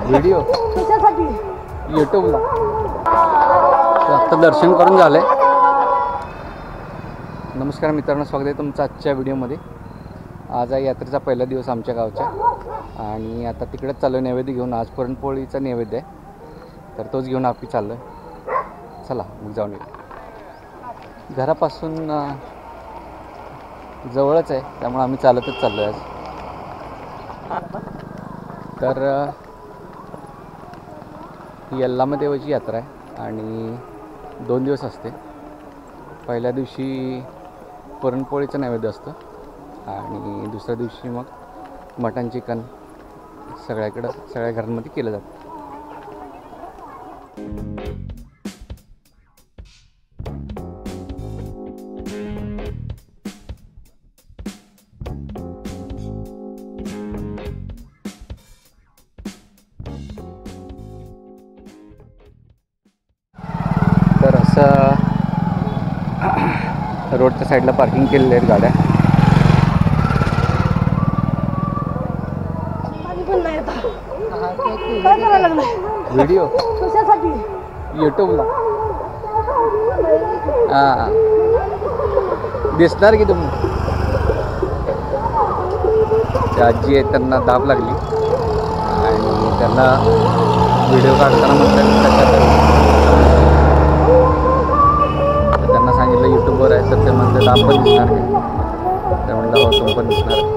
Video यूट्यूबला. आता दर्शन करून झालंय. नमस्कार मित्रांनो, स्वागत आहे तुमचं आजच्या व्हिडिओमध्ये. आज आहे यात्रेचा पहिला दिवस आमच्या गावचा आणि आता तिकडेच चाललो नैवेद्य घेऊन. आज पुरणपोळीचा नैवेद्य आहे, तर तोच घेऊन आम्ही चाललो आहे. चला मग जाऊन येऊ. घरापासून जवळच आहे, त्यामुळे आम्ही चालतच चाललो आहे आज. तर ही यल्लामा देवाची यात्रा आहे आणि 2 दिवस असते. पहिल्या दिवशी पुरणपोळीचं नैवेद्य असतं आणि दुसऱ्या दिवशी मग मटण चिकन सगळ्या घरांमध्ये केलं जातं. तर असं रोडच्या साईडला पार्किंग केलेल्या आहेत गाड्या. व्हिडिओ यूट्यूबला हां दिसणार की तुम्ही. त्या आजी आहेत, त्यांना दाब लागली आणि त्यांना व्हिडिओ काढताना म्हटलं त्यांना सांगितलं यूट्यूबवर आहे, तर ते म्हणतात आपण दिसणार नाही. ते म्हणलं हो तुम्ही पण दिसणार.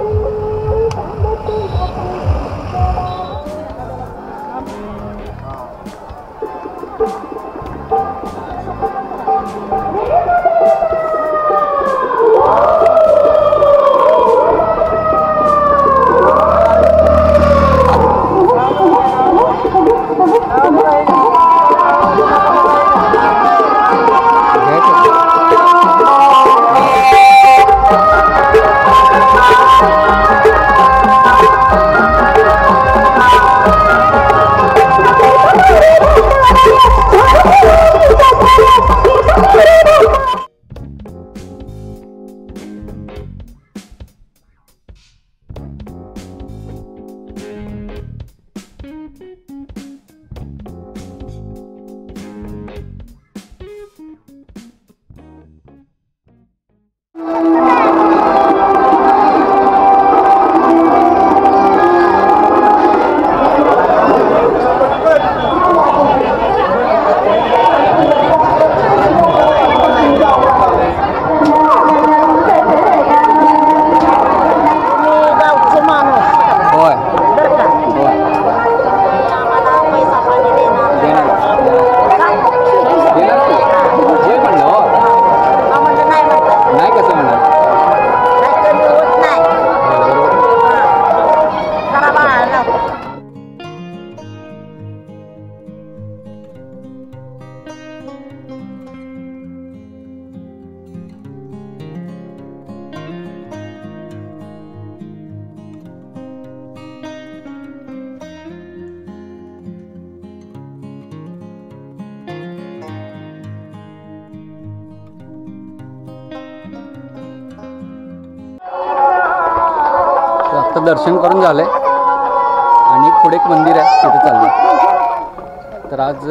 आता दर्शन करून झालंय आणि पुढे एक मंदिर आहे, तिथे चाललं. तर आज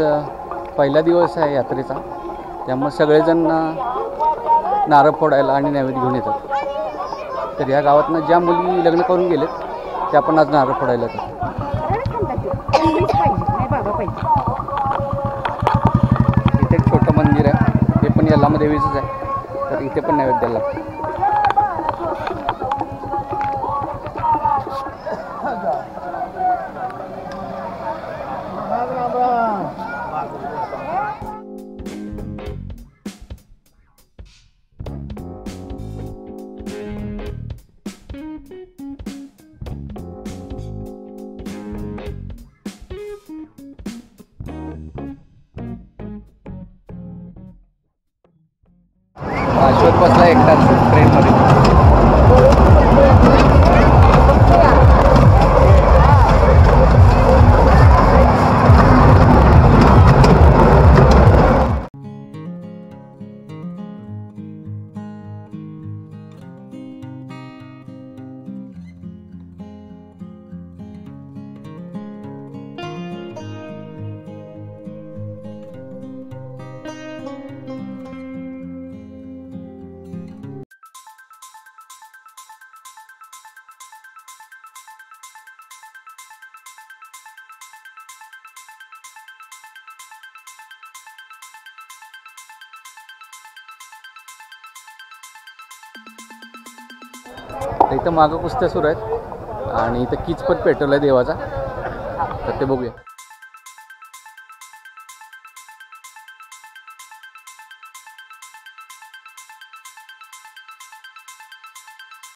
पहिला दिवस आहे यात्रेचा, त्यामुळे सगळेजण नारळ फोडायला आणि नैवेद्य घेऊन येतात. तर या गावातनं ज्या मुली लग्न करून गेलेत त्या पण आज नारळ फोडायला येतात. इथे एक छोटं मंदिर आहे, ते पण यल्लामा देवीचंच आहे, तर इथे पण नैवेद्य लागतं. अश्वत बसला एकटाच ट्रेनमध्ये. तर इथं मागं कुस्त्या सुरू आहेत आणि इथं कीच पण पेटवला आहे देवाचा, तर ते बघूया.